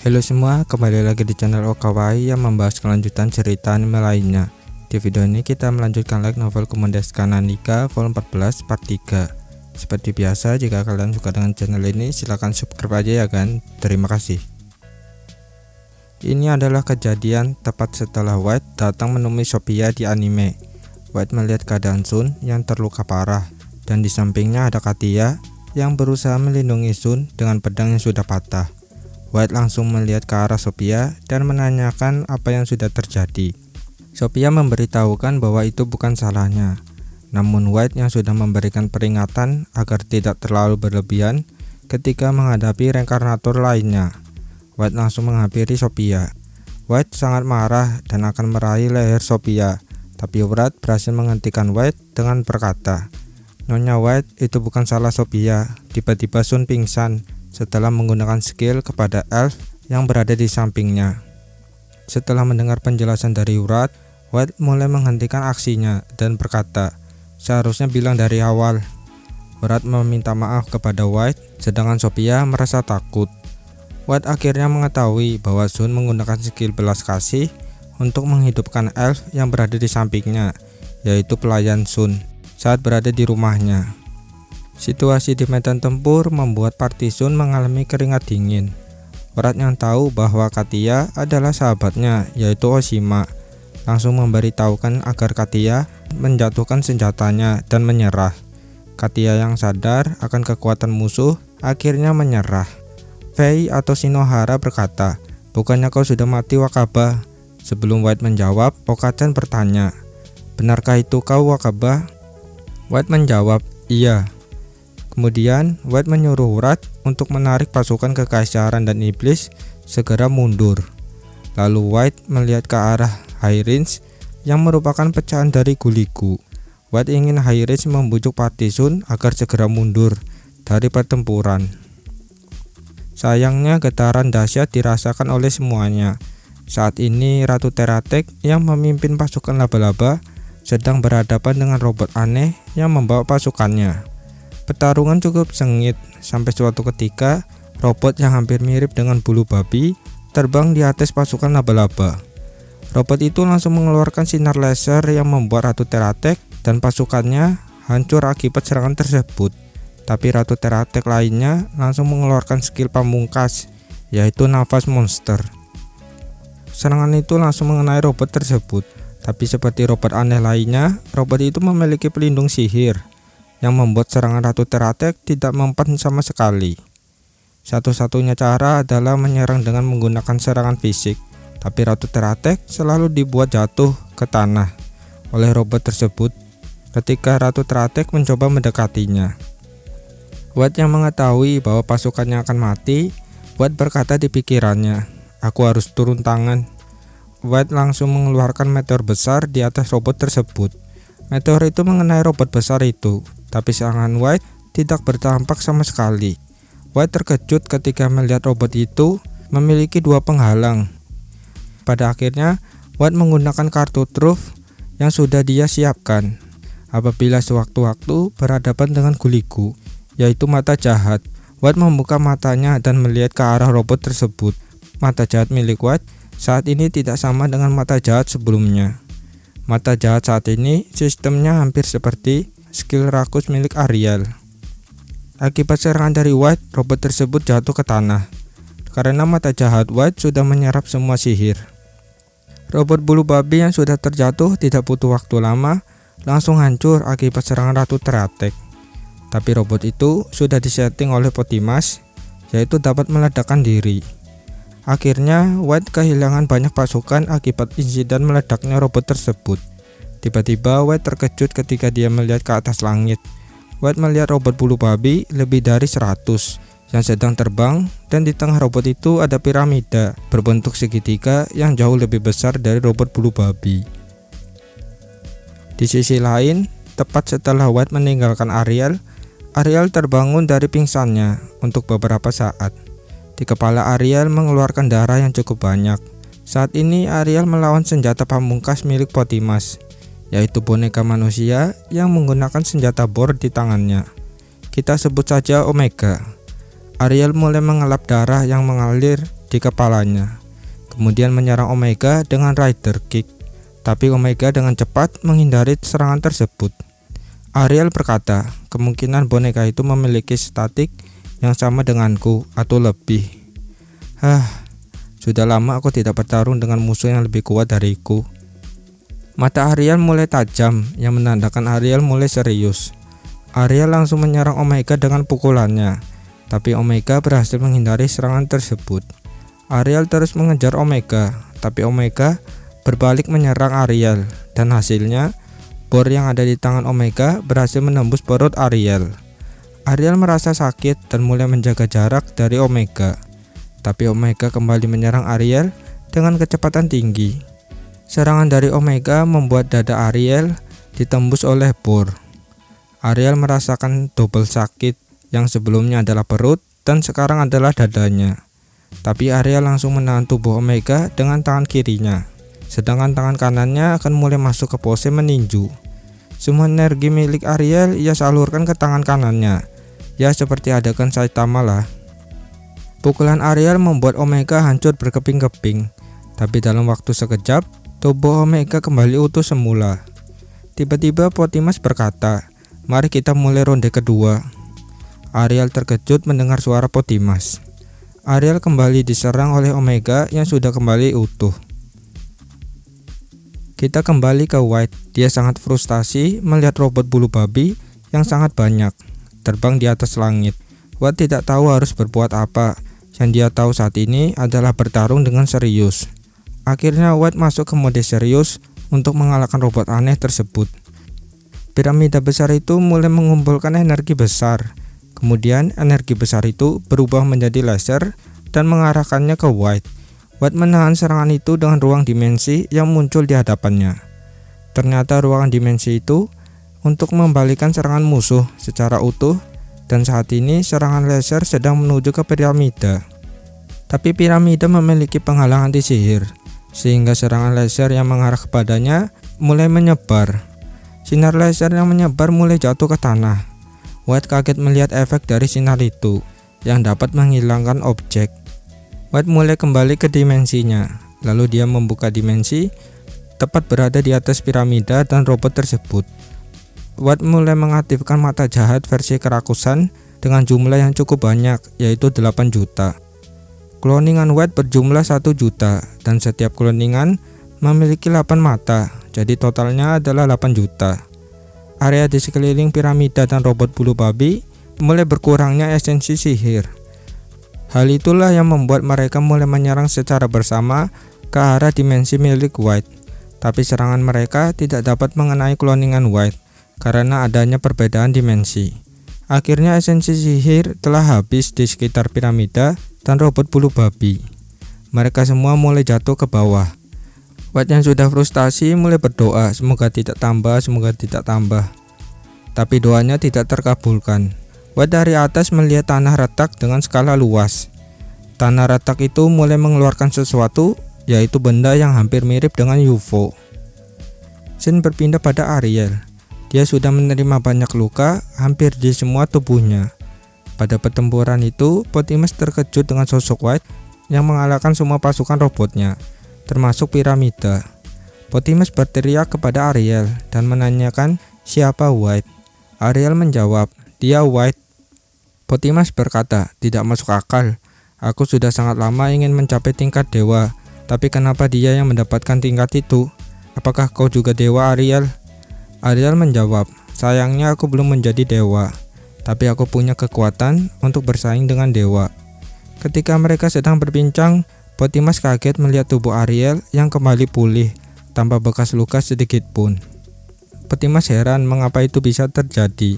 Halo semua, kembali lagi di channel Okawaii yang membahas kelanjutan cerita anime lainnya. Di video ini kita melanjutkan light novel Kumondeskan Nanika volume 14 part 3. Seperti biasa, jika kalian suka dengan channel ini silahkan subscribe aja ya kan. Terima kasih. Ini adalah kejadian tepat setelah White datang menemui Sophia di anime. White melihat keadaan Sun yang terluka parah, dan di sampingnya ada Katia yang berusaha melindungi Sun dengan pedang yang sudah patah. White langsung melihat ke arah Sophia dan menanyakan apa yang sudah terjadi. Sophia memberitahukan bahwa itu bukan salahnya. Namun White yang sudah memberikan peringatan agar tidak terlalu berlebihan ketika menghadapi reinkarnator lainnya. White langsung menghampiri Sophia. White sangat marah dan akan meraih leher Sophia, tapi Wrath berhasil menghentikan White dengan berkata, "Nyonya White, itu bukan salah Sophia." Tiba-tiba Sun pingsan setelah menggunakan skill kepada elf yang berada di sampingnya. Setelah mendengar penjelasan dari Wrath, White mulai menghentikan aksinya dan berkata, "Seharusnya bilang dari awal." Wrath meminta maaf kepada White, sedangkan Sophia merasa takut. White akhirnya mengetahui bahwa Sun menggunakan skill belas kasih untuk menghidupkan elf yang berada di sampingnya, yaitu pelayan Sun, saat berada di rumahnya. Situasi di medan tempur membuat party Sun mengalami keringat dingin. Wrath yang tahu bahwa Katia adalah sahabatnya, yaitu Oshima, langsung memberitahukan agar Katia menjatuhkan senjatanya dan menyerah. Katia yang sadar akan kekuatan musuh akhirnya menyerah. Fei atau Shinohara berkata, "Bukannya kau sudah mati, Wakaba?" Sebelum White menjawab, Okachan bertanya, "Benarkah itu kau, Wakaba?" White menjawab, "Iya." Kemudian White menyuruh Wrath untuk menarik pasukan Kekaisaran dan Iblis segera mundur. Lalu White melihat ke arah High Range yang merupakan pecahan dari Guliku. White ingin High Range membujuk party Sun agar segera mundur dari pertempuran. Sayangnya getaran dahsyat dirasakan oleh semuanya. Saat ini Ratu Teratek yang memimpin pasukan laba-laba sedang berhadapan dengan robot aneh yang membawa pasukannya. Pertarungan cukup sengit sampai suatu ketika robot yang hampir mirip dengan bulu babi terbang di atas pasukan laba-laba. Robot itu langsung mengeluarkan sinar laser yang membuat Ratu Teratek dan pasukannya hancur akibat serangan tersebut. Tapi Ratu Teratek lainnya langsung mengeluarkan skill pamungkas, yaitu nafas monster. Serangan itu langsung mengenai robot tersebut, tapi seperti robot aneh lainnya, robot itu memiliki pelindung sihir yang membuat serangan Ratu Teratek tidak mempan sama sekali. Satu-satunya cara adalah menyerang dengan menggunakan serangan fisik, tapi Ratu Teratek selalu dibuat jatuh ke tanah oleh robot tersebut ketika Ratu Teratek mencoba mendekatinya. White yang mengetahui bahwa pasukannya akan mati, White berkata di pikirannya, "Aku harus turun tangan." White langsung mengeluarkan meteor besar di atas robot tersebut. Meteor itu mengenai robot besar itu, tapi serangan White tidak berdampak sama sekali. White terkejut ketika melihat robot itu memiliki dua penghalang. Pada akhirnya, White menggunakan kartu truth yang sudah dia siapkan. Apabila sewaktu-waktu berhadapan dengan Guliku, yaitu mata jahat, White membuka matanya dan melihat ke arah robot tersebut. Mata jahat milik White saat ini tidak sama dengan mata jahat sebelumnya. Mata jahat saat ini sistemnya hampir seperti skill rakus milik Ariel. Akibat serangan dari White, robot tersebut jatuh ke tanah. Karena mata jahat White sudah menyerap semua sihir. Robot bulu babi yang sudah terjatuh tidak butuh waktu lama, langsung hancur akibat serangan Ratu Teratek. Tapi robot itu sudah disetting oleh Potimas, yaitu dapat meledakkan diri. Akhirnya White kehilangan banyak pasukan akibat insiden meledaknya robot tersebut. Tiba-tiba White terkejut ketika dia melihat ke atas langit. White melihat robot bulu babi lebih dari 100 yang sedang terbang, dan di tengah robot itu ada piramida berbentuk segitiga yang jauh lebih besar dari robot bulu babi. Di sisi lain, tepat setelah White meninggalkan Ariel terbangun dari pingsannya untuk beberapa saat. Di kepala Ariel mengeluarkan darah yang cukup banyak. Saat ini Ariel melawan senjata pamungkas milik Potimas, yaitu boneka manusia yang menggunakan senjata bor di tangannya. Kita sebut saja Omega. Ariel mulai mengelap darah yang mengalir di kepalanya, kemudian menyerang Omega dengan Rider Kick. Tapi Omega dengan cepat menghindari serangan tersebut. Ariel berkata, kemungkinan boneka itu memiliki statik yang sama denganku atau lebih. Sudah lama aku tidak bertarung dengan musuh yang lebih kuat dariku. Mata Ariel mulai tajam, yang menandakan Ariel mulai serius. Ariel langsung menyerang Omega dengan pukulannya, tapi Omega berhasil menghindari serangan tersebut. Ariel terus mengejar Omega, tapi Omega berbalik menyerang Ariel, dan hasilnya bor yang ada di tangan Omega berhasil menembus perut Ariel. Ariel merasa sakit dan mulai menjaga jarak dari Omega, tapi Omega kembali menyerang Ariel dengan kecepatan tinggi. Serangan dari Omega membuat dada Ariel ditembus oleh bor. Ariel merasakan double sakit, yang sebelumnya adalah perut dan sekarang adalah dadanya. Tapi Ariel langsung menahan tubuh Omega dengan tangan kirinya, sedangkan tangan kanannya akan mulai masuk ke pose meninju. Semua energi milik Ariel ia salurkan ke tangan kanannya, ya seperti adegan Saitama lah. Pukulan Ariel membuat Omega hancur berkeping-keping, tapi dalam waktu sekejap, tubuh Omega kembali utuh semula. Tiba-tiba Potimas berkata, mari kita mulai ronde kedua. Ariel terkejut mendengar suara Potimas. Ariel kembali diserang oleh Omega yang sudah kembali utuh. Kita kembali ke White. Dia sangat frustasi melihat robot bulu babi yang sangat banyak terbang di atas langit. White tidak tahu harus berbuat apa. Yang dia tahu saat ini adalah bertarung dengan serius. Akhirnya White masuk ke mode serius untuk mengalahkan robot aneh tersebut. Piramida besar itu mulai mengumpulkan energi besar. Kemudian energi besar itu berubah menjadi laser dan mengarahkannya ke White. White menahan serangan itu dengan ruang dimensi yang muncul di hadapannya. Ternyata ruangan dimensi itu untuk membalikan serangan musuh secara utuh, dan saat ini serangan laser sedang menuju ke piramida. Tapi piramida memiliki penghalang anti sihir, sehingga serangan laser yang mengarah kepadanya mulai menyebar. Sinar laser yang menyebar mulai jatuh ke tanah. White kaget melihat efek dari sinar itu yang dapat menghilangkan objek. White mulai kembali ke dimensinya, lalu dia membuka dimensi tepat berada di atas piramida dan robot tersebut. White mulai mengaktifkan mata jahat versi kerakusan dengan jumlah yang cukup banyak, yaitu 8 juta. Kloningan White berjumlah 1 juta dan setiap kloningan memiliki 8 mata, jadi totalnya adalah 8 juta. Area di sekeliling piramida dan robot bulu babi mulai berkurangnya esensi sihir. Hal itulah yang membuat mereka mulai menyerang secara bersama ke arah dimensi milik White. Tapi serangan mereka tidak dapat mengenai kloningan White karena adanya perbedaan dimensi. Akhirnya esensi sihir telah habis di sekitar piramida dan robot bulu babi. Mereka semua mulai jatuh ke bawah. White yang sudah frustasi mulai berdoa, semoga tidak tambah, semoga tidak tambah. Tapi doanya tidak terkabulkan. White dari atas melihat tanah retak dengan skala luas. Tanah retak itu mulai mengeluarkan sesuatu, yaitu benda yang hampir mirip dengan UFO. Scene berpindah pada Ariel. Dia sudah menerima banyak luka hampir di semua tubuhnya. Pada pertempuran itu, Potimas terkejut dengan sosok White yang mengalahkan semua pasukan robotnya, termasuk piramida. Potimas berteriak kepada Ariel dan menanyakan siapa White. Ariel menjawab, dia White. Potimas berkata, tidak masuk akal. Aku sudah sangat lama ingin mencapai tingkat dewa, tapi kenapa dia yang mendapatkan tingkat itu? Apakah kau juga dewa, Ariel? Ariel menjawab, sayangnya aku belum menjadi dewa, tapi aku punya kekuatan untuk bersaing dengan dewa. Ketika mereka sedang berbincang, Potimas kaget melihat tubuh Ariel yang kembali pulih tanpa bekas luka sedikit pun. Potimas heran mengapa itu bisa terjadi,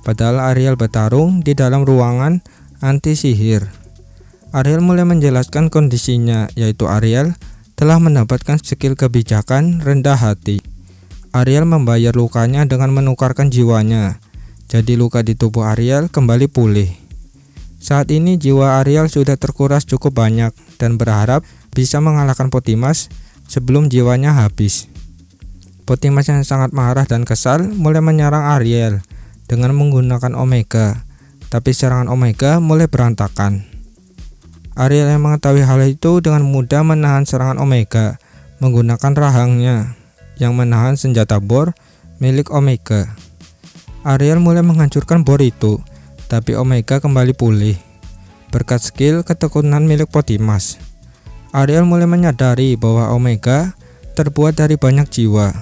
padahal Ariel bertarung di dalam ruangan anti sihir. Ariel mulai menjelaskan kondisinya, yaitu Ariel telah mendapatkan skill kebijakan rendah hati. Ariel membayar lukanya dengan menukarkan jiwanya, jadi luka di tubuh Ariel kembali pulih. Saat ini jiwa Ariel sudah terkuras cukup banyak dan berharap bisa mengalahkan Potimas sebelum jiwanya habis. Potimas yang sangat marah dan kesal mulai menyerang Ariel dengan menggunakan Omega, tapi serangan Omega mulai berantakan. Ariel yang mengetahui hal itu dengan mudah menahan serangan Omega menggunakan rahangnya yang menahan senjata bor milik Omega. Ariel mulai menghancurkan bor itu, tapi Omega kembali pulih berkat skill ketekunan milik Potimas. Ariel mulai menyadari bahwa Omega terbuat dari banyak jiwa.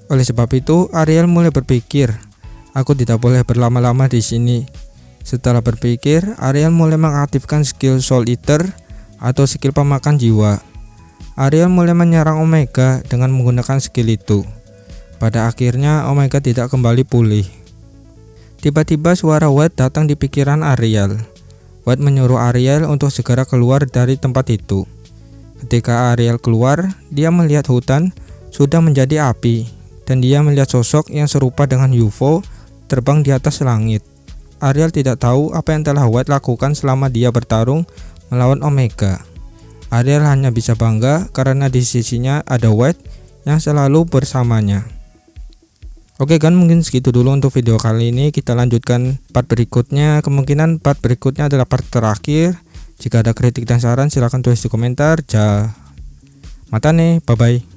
Oleh sebab itu, Ariel mulai berpikir, aku tidak boleh berlama-lama di sini. Setelah berpikir, Ariel mulai mengaktifkan skill Soul Eater atau skill pemakan jiwa. Ariel mulai menyerang Omega dengan menggunakan skill itu. Pada akhirnya, Omega tidak kembali pulih. Tiba-tiba suara White datang di pikiran Ariel. White menyuruh Ariel untuk segera keluar dari tempat itu. Ketika Ariel keluar, dia melihat hutan sudah menjadi api, dan dia melihat sosok yang serupa dengan UFO terbang di atas langit. Ariel tidak tahu apa yang telah White lakukan selama dia bertarung melawan Omega. Ariel hanya bisa bangga karena di sisinya ada White yang selalu bersamanya. Oke kan, mungkin segitu dulu untuk video kali ini. Kita lanjutkan part berikutnya. Kemungkinan part berikutnya adalah part terakhir. Jika ada kritik dan saran silahkan tulis di komentar. Matane, bye bye.